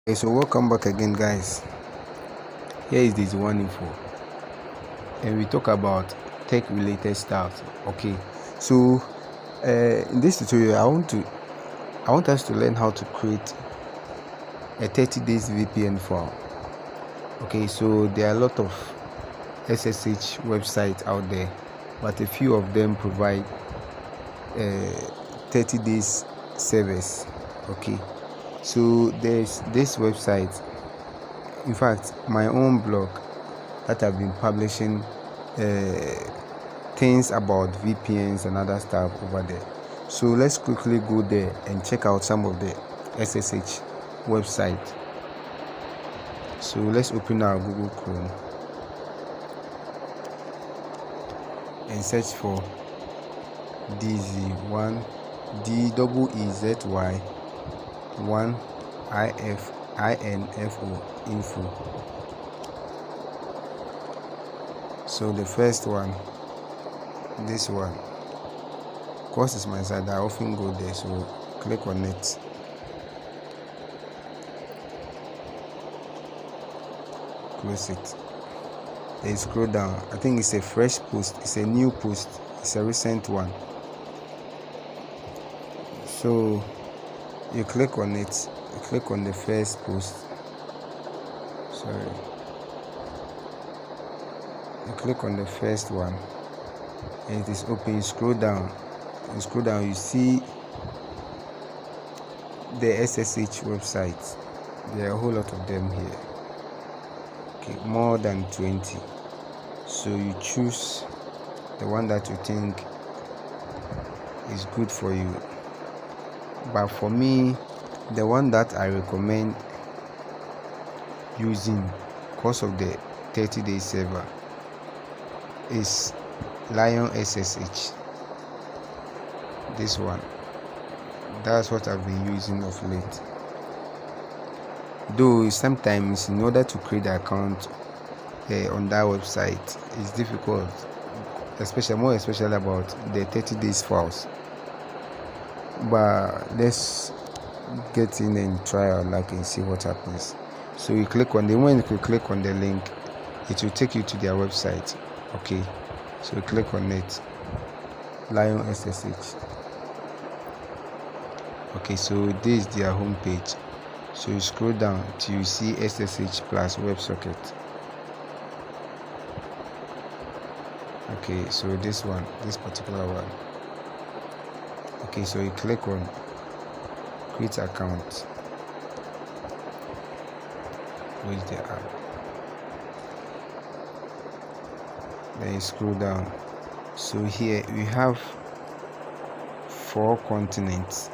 Okay, so welcome back again, guys. Here is this one info, and we talk about tech related stuff. Okay, so in this tutorial, I want us to learn how to create a 30 days VPN file. Okay, so there are a lot of SSH websites out there, but a few of them provide 30 days service. Okay, so there's this website. In fact, my own blog that I've been publishing things about VPNs and other stuff over there. So let's quickly go there and check out some of the SSH website. So let's open our Google Chrome and search for DZ1 DEEZY1 IFINFO info. So the first one, this one, of course it's my side, I often go there, so click on it. Close it. Then scroll down. I think it's a fresh post, it's a new post, it's a recent one. So you click on it, you click on the first post. Sorry. You click on the first one and it is open. You scroll down, you see the SSH websites. There are a whole lot of them here. Okay, more than 20. So you choose the one that you think is good for you. But for me, the one that I recommend using because of the 30-day server is Lion SSH. This one, that's what I've been using of late. Though sometimes in order to create an account on that website, it's difficult, more especially about the 30 days files. But let's get in and try our luck and see what happens. So you click on when you click on the link, it will take you to their website. Okay, so you click on it, Lion SSH. Okay, so this is their home page. So you scroll down till you see SSH plus WebSocket. Okay, so this particular one. Okay, so you click on create account with the app. Then you scroll down. So here we have 4 continents.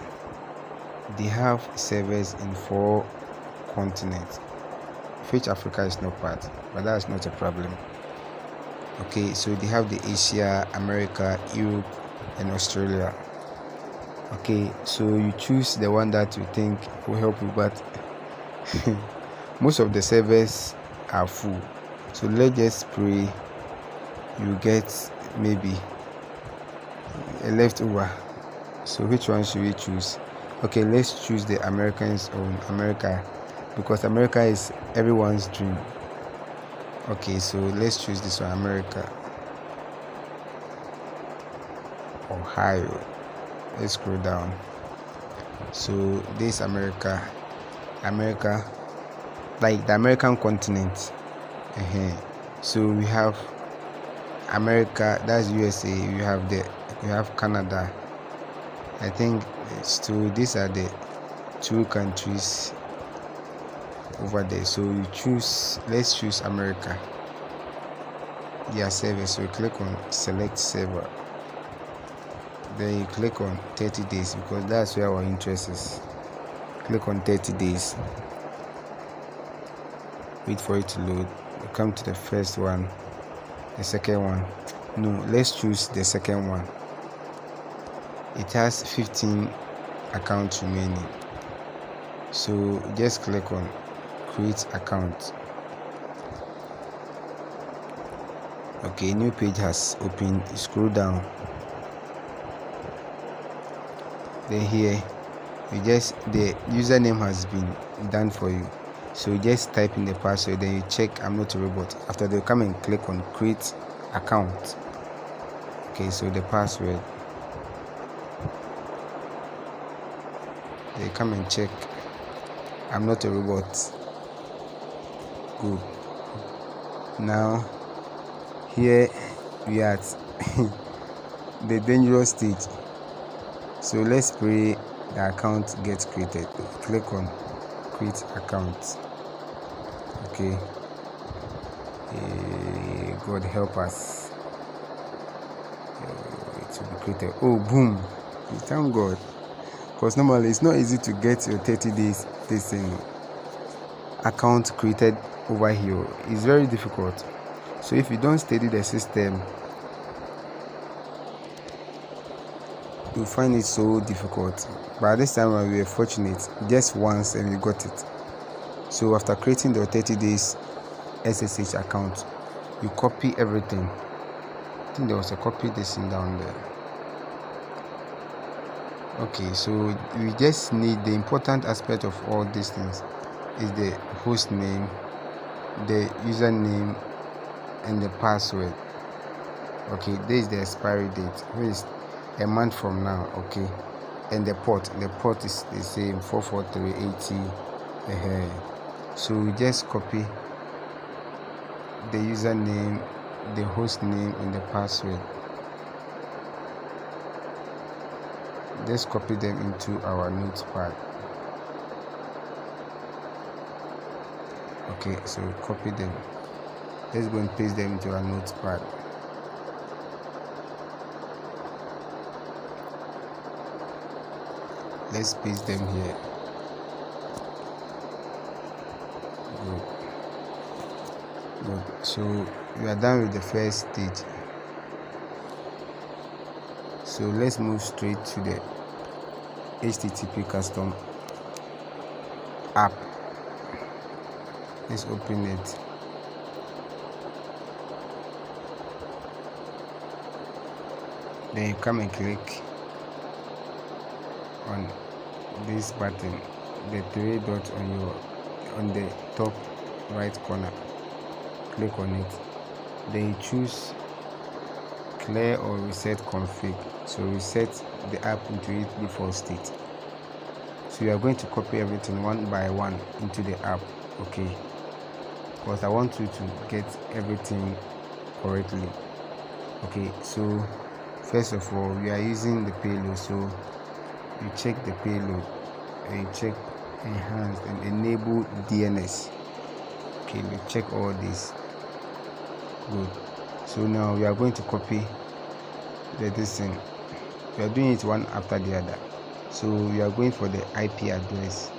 They have servers in 4 continents, which Africa is not part, but that's not a problem. Okay, so they have the Asia, America, Europe, and Australia. Okay, so you choose the one that you think will help you, but most of the servers are full. So let's just pray you get maybe a leftover. So which one should we choose? Okay, let's choose the Americans on America, because America is everyone's dream. Okay, so let's choose this one, America. Ohio. Let's scroll down. So this America, like the American continent. So we have America, that's USA. You have Canada. I think these are the 2 countries over there. So you let's choose America, their server. So you click on select server, then you click on 30 days because that's where our interest is. Click on 30 days, wait for it to load. You come to the first one, the second one. No, let's choose the second one. It has 15 accounts remaining. So just click on create account. Okay, new page has opened. Scroll down. Then here the username has been done for you. So you just type in the password, then you check I'm not a robot. After they come and click on create account. Okay, so the password, they come and check I'm not a robot. Good. Now here we are at the dangerous stage. So let's pray the account gets created. Click on create account. Okay, God help us. It will be created. Oh, boom! Thank God, because normally it's not easy to get your 30 days this account created over here. It's very difficult. So if you don't study the system, you find it so difficult. But this time we were fortunate, just once and we got it. So after creating the 30 days SSH account, you copy everything. I think there was a copy this thing down there. Okay, so we just need the important aspect of all these things is the host name, the username, and the password. Okay, this is the expiry date, which is a month from now. Okay, and the port is the same, 44380. So we just copy the username, the host name, and the password. Just copy them into our notepad. Okay, so copy them. Let's go and paste them into our notepad. Let's paste them here. Good. So we are done with the first stage. So let's move straight to the HTTP custom app. Let's open it. Then you come and click on this button, the three dots on the top right corner. Click on it. Then you choose clear or reset config. So reset the app into its default state. So you are going to copy everything one by one into the app. Okay, because I want you to get everything correctly. Okay, so first of all, we are using the payload. So you check the payload and you check enhanced and enable DNS. Okay, you check all this. Good. So now we are going to copy this thing. We are doing it one after the other. So we are going for the IP address,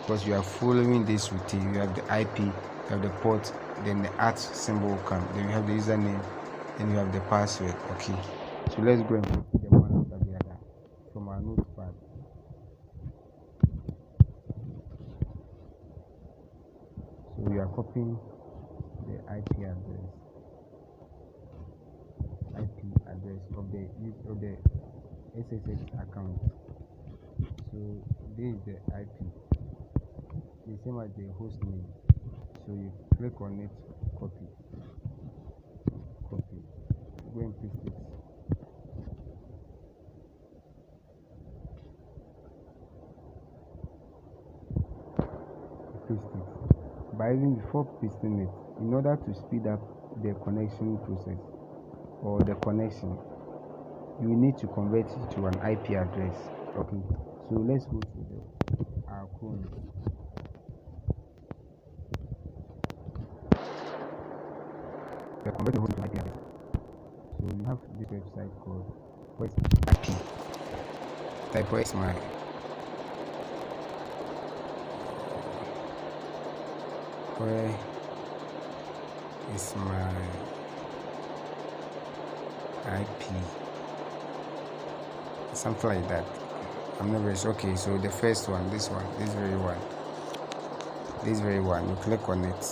because we are following this routine. You have the IP, you have the port, then the @ symbol will come, then you have the username, and you have the password. Okay, so let's go and copy them one after the other from our notepad. So we are copying the IP address of the SSH account. So this is the IP, the same as the host name. So you click on it, copy, go and paste it. Paste it. But even before pasting it, in order to speed up the connection process or the connection, you need to convert it to an IP address. Okay, so let's go to our Chrome. We are converting the whole IP address. So we have this website called where's IP. Type where's my where is my IP, something like that. I'm not very sure. Okay, so the first one, this very one, you click on it.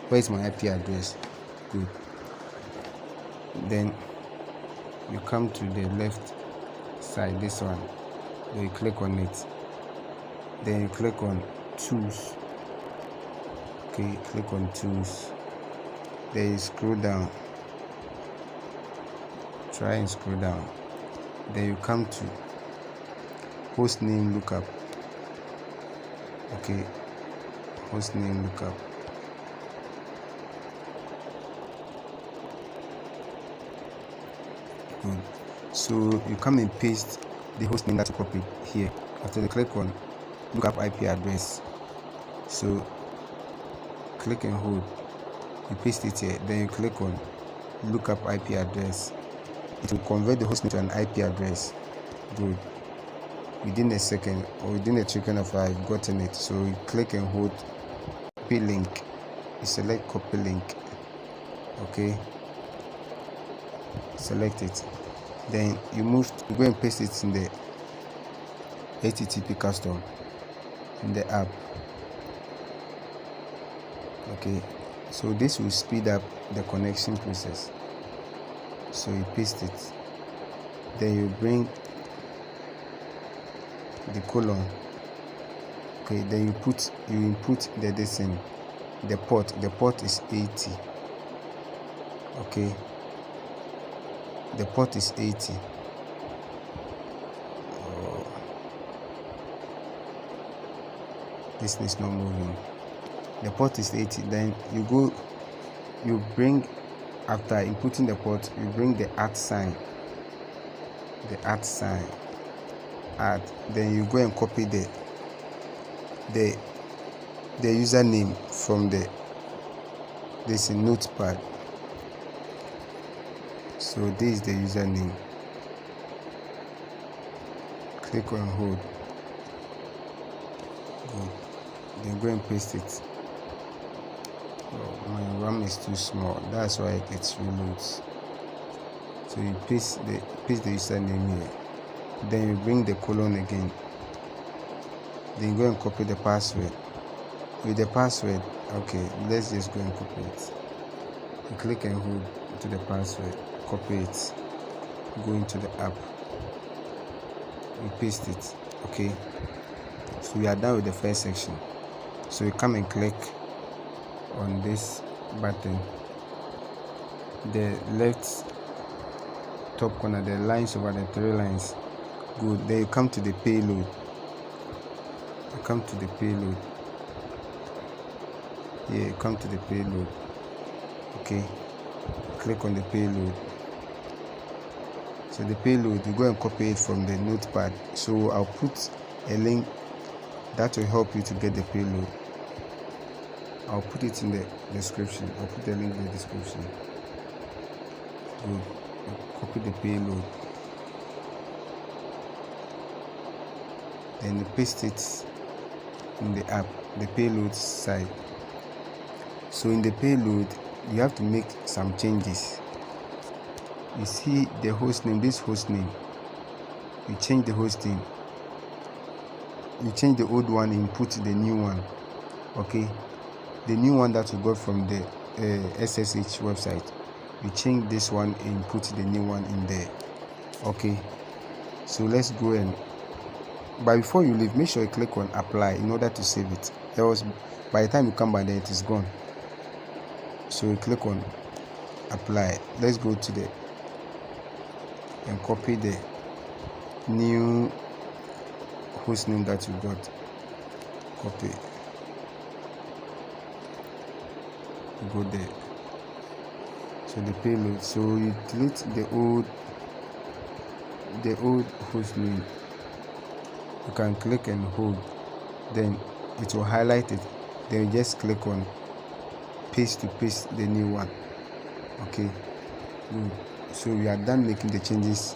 Where is my IP address? Good. Then you come to the left side, this one, then you click on it. Then you click on tools. Okay, click on tools, then you scroll down, try and scroll down, then you come to hostname lookup. Okay, hostname lookup. Good. So you come and paste the hostname that you copied here. After you click on lookup IP address, so click and hold, you paste it here, then you click on lookup IP address. It will convert the hostname to an IP address. Good. Within a second or within a second of I've gotten it, so you click and hold copy link, you select copy link. Okay, select it, then you go and paste it in the HTTP custom in the app. Okay, so this will speed up the connection process. So you paste it, then you bring the colon. Okay, then you input the distance, the port is 80. Okay, the port is 80. This is not moving. The port is 80. Then you bring, after inputting the port, you bring the @ sign, then you go and copy the username from this notepad. So this is the username. Click on hold. Good. Then go and paste it. Oh, my RAM is too small, that's why it reloads. So you paste the username here, then you bring the colon again, then go and copy the password. With the password, okay, let's just go and copy it. You click and hold to the password, copy it, go into the app, you paste it. Okay, so we are done with the first section. So you come and click on this button, the left top corner, the lines over the 3 lines. Good. Then you come to the payload. You come to the payload. Here, you come to the payload. Okay, click on the payload. So the payload, you go and copy it from the notepad. So I'll put a link that will help you to get the payload. I'll put it in the description. I'll put the link in the description. Good. Copy the payload. Then you paste it in the app, the payload side. So in the payload, you have to make some changes. You see the hostname, this hostname. You change the hostname. You change the old one, input the new one. Okay, the new one that you got from the SSH website, you change this one and put the new one in there. Okay, so let's go and, but before you leave, make sure you click on apply in order to save it. By the time you come by there, it is gone. So you click on apply. Let's go to the and copy the new hostname that you got. Copy, go there. So the payload, so you delete the old hostname. You can click and hold, then it will highlight it, then you just click on paste to paste the new one. Okay, good. So we are done making the changes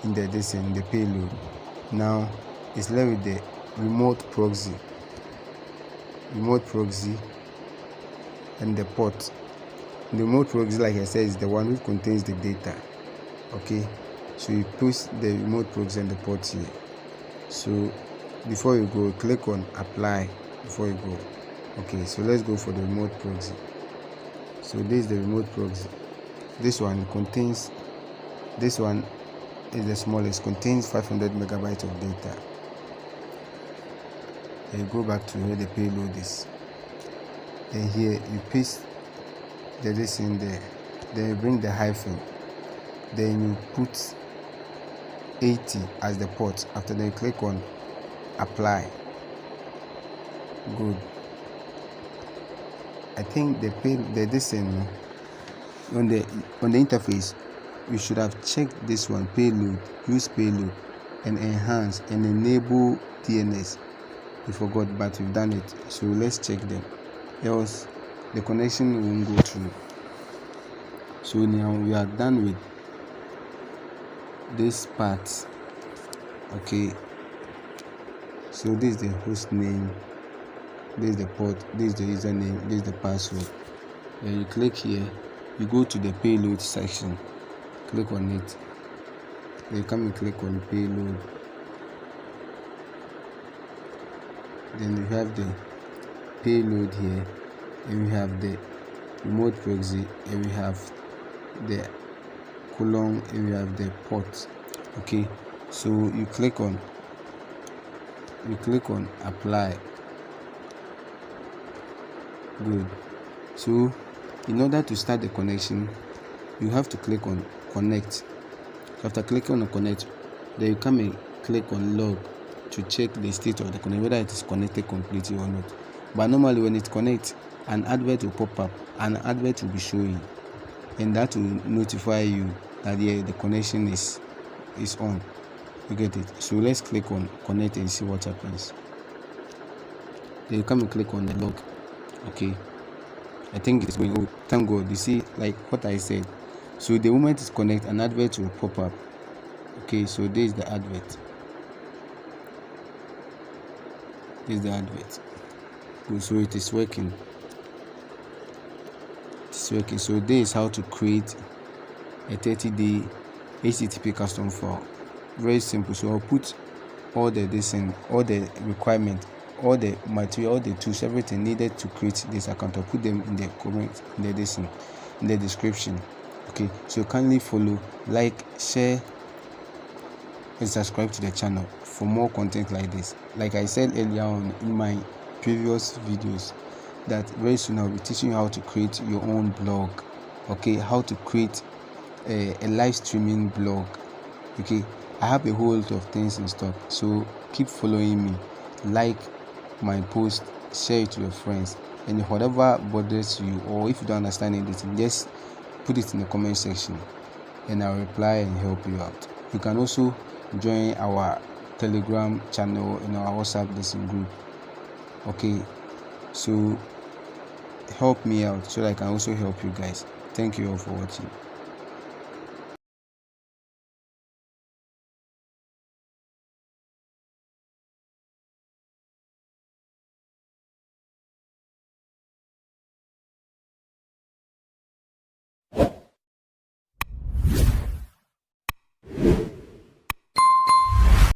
in the payload. Now it's left with the remote proxy and the port. The remote proxy, like I said, is the one which contains the data. Okay, so you post the remote proxy and the port here. So before you go, click on apply before you go. Okay, so let's go for the remote proxy. So this is the remote proxy. This one is the smallest, contains 500 megabytes of data. then you go back to where the payload is, then here you paste this in there, then you bring the hyphen, then you put 80 as the port. After that you click on apply. Good. I think the on the interface you should have checked this one, payload, use payload, and enhance and enable DNS. We forgot, but we've done it, so let's check them, else the connection won't go through. So now we are done with this part. Okay, so this is the host name, this is the port, this is the username, this is the password. Then you click here, you go to the payload section, click on it, then you come and click on payload. Then you have the payload here, and we have the remote proxy, and we have the colon, and we have the port. Okay, so you click on apply. Good. So in order to start the connection, you have to click on connect. After clicking on connect, then you come and click on log to check the state of the connection, whether it is connected completely or not. But normally when it connects, an advert will pop up, an advert will be showing, and that will notify you that the connection is on. You get it? So let's click on connect and see what happens. Then you come and click on the log. Okay, I think it's going. Oh, thank God. You see, like what I said. So the moment it's connect, an advert will pop up. Okay, so this is the advert. This is the advert. Good. So it is working. It's working. So this is how to create a 30-day HTTP custom file. Very simple. So I'll put all the all the requirements, all the material, all the tools, everything needed to create this account. I'll put them in the comment, in the description. Okay, so kindly follow, like, share, and subscribe to the channel for more content like this. Like I said earlier on in my previous videos, that very soon I'll be teaching you how to create your own blog. Okay, how to create a live streaming blog. Okay, I have a whole lot of things in stock, so keep following me, like my post, share it to your friends, and whatever bothers you, or if you don't understand anything, just put it in the comment section and I'll reply and help you out. You can also join our Telegram channel and our WhatsApp listening group. Okay, so help me out so that I can also help you guys. Thank you all for watching.